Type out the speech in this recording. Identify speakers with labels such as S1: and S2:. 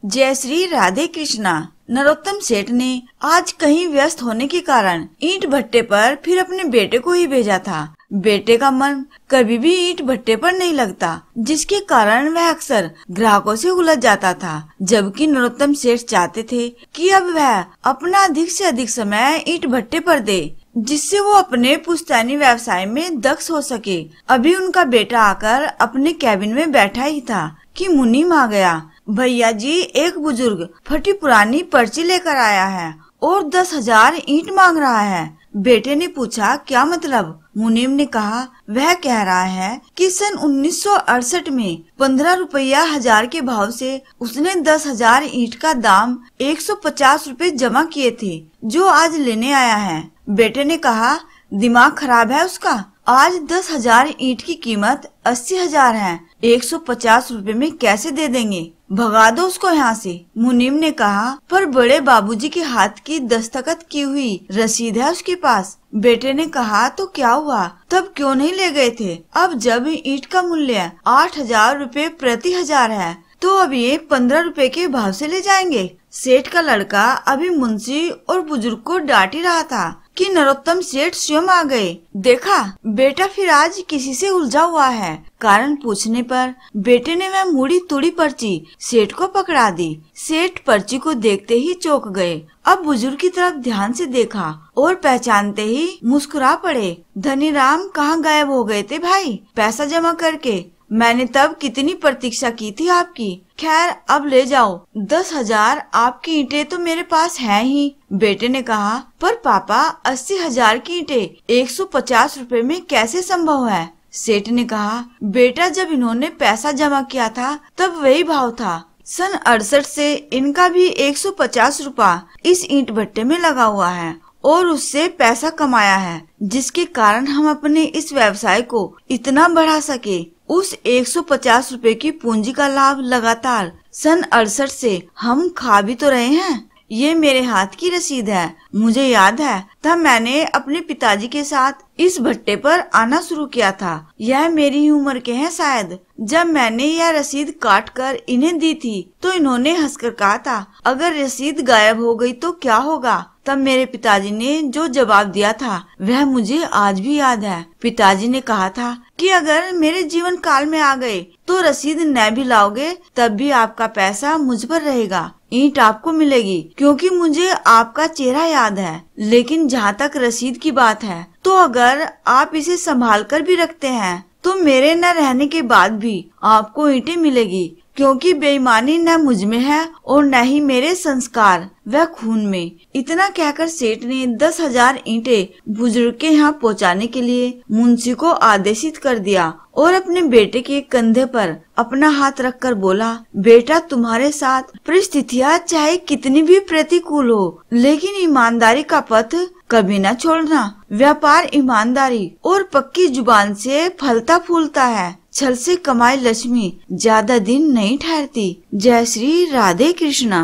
S1: जय श्री राधे कृष्णा। नरोत्तम सेठ ने आज कहीं व्यस्त होने के कारण ईंट भट्टे पर फिर अपने बेटे को ही भेजा था। बेटे का मन कभी भी ईंट भट्टे पर नहीं लगता, जिसके कारण वह अक्सर ग्राहकों से उलझ जाता था। जबकि नरोत्तम सेठ चाहते थे कि अब वह अपना अधिक से अधिक समय ईंट भट्टे पर दे, जिससे वो अपने पुश्तैनी व्यवसाय में दक्ष हो सके। अभी उनका बेटा आकर अपने कैबिन में बैठा ही था कि मुनीम आ गया। भैया जी, एक बुजुर्ग फटी पुरानी पर्ची लेकर आया है और 10,000 ईंट मांग रहा है। बेटे ने पूछा, क्या मतलब? मुनीम ने कहा, वह कह रहा है कि सन 1968 में 15 रुपया हजार के भाव से उसने 10,000 ईंट का दाम 150 रुपए जमा किए थे, जो आज लेने आया है। बेटे ने कहा, दिमाग खराब है उसका। आज 10,000 ईंट की कीमत 80,000 है, 150 रुपए में कैसे दे देंगे? भगा दो उसको यहाँ से। मुनीम ने कहा, पर बड़े बाबूजी के हाथ की दस्तखत की हुई रसीद है उसके पास। बेटे ने कहा, तो क्या हुआ? तब क्यों नहीं ले गए थे? अब जब ईंट का मूल्य 8,000 रुपए प्रति हजार है, तो अब ये 15 रुपए के भाव से ले जाएंगे। सेठ का लड़का अभी मुंशी और बुजुर्ग को डांट ही रहा था कि नरोत्तम सेठ स्वयं आ गए। देखा, बेटा फिर आज किसी से उलझा हुआ है। कारण पूछने पर बेटे ने वह मुड़ी तुड़ी पर्ची सेठ को पकड़ा दी। सेठ पर्ची को देखते ही चौंक गए। अब बुजुर्ग की तरफ ध्यान से देखा और पहचानते ही मुस्कुरा पड़े। धनीराम, कहाँ गायब हो गए थे भाई, पैसा जमा करके? मैंने तब कितनी प्रतीक्षा की थी आपकी। खैर, अब ले जाओ। 10,000 आपकी ईंटें तो मेरे पास है ही। बेटे ने कहा, पर पापा 80,000 की ईंटें 150 रुपए में कैसे संभव है? सेठ ने कहा, बेटा जब इन्होंने पैसा जमा किया था तब वही भाव था। सन 68 से इनका भी 150 रुपया इस ईंट भट्टे में लगा हुआ है और उससे पैसा कमाया है, जिसके कारण हम अपने इस व्यवसाय को इतना बढ़ा सके। उस 150 रुपए की पूंजी का लाभ लगातार सन 68 से हम खा भी तो रहे हैं। ये मेरे हाथ की रसीद है। मुझे याद है तब मैंने अपने पिताजी के साथ इस भट्टे पर आना शुरू किया था। यह मेरी ही उम्र के हैं शायद। जब मैंने यह रसीद काट कर इन्हें दी थी तो इन्होंने हंसकर कहा था, अगर रसीद गायब हो गई तो क्या होगा? तब मेरे पिताजी ने जो जवाब दिया था वह मुझे आज भी याद है। पिताजी ने कहा था कि अगर मेरे जीवन काल में आ गए तो रसीद न भी लाओगे तब भी आपका पैसा मुझ पर रहेगा। ईंट आपको मिलेगी क्योंकि मुझे आपका चेहरा याद है। लेकिन जहाँ तक रसीद की बात है, तो अगर आप इसे संभाल कर भी रखते हैं तो मेरे न रहने के बाद भी आपको ईंटें मिलेगी, क्योंकि बेईमानी न मुझ में है और न ही मेरे संस्कार व खून में। इतना कहकर सेठ ने 10,000 ईंटें बुजुर्ग के यहाँ पहुँचाने के लिए मुंशी को आदेशित कर दिया और अपने बेटे के कंधे पर अपना हाथ रखकर बोला, बेटा, तुम्हारे साथ परिस्थितियाँ चाहे कितनी भी प्रतिकूल हो, लेकिन ईमानदारी का पथ कभी न छोड़ना। व्यापार ईमानदारी और पक्की जुबान से फलता फूलता है। छल से कमाई लक्ष्मी ज्यादा दिन नहीं ठहरती। जय श्री राधे कृष्णा।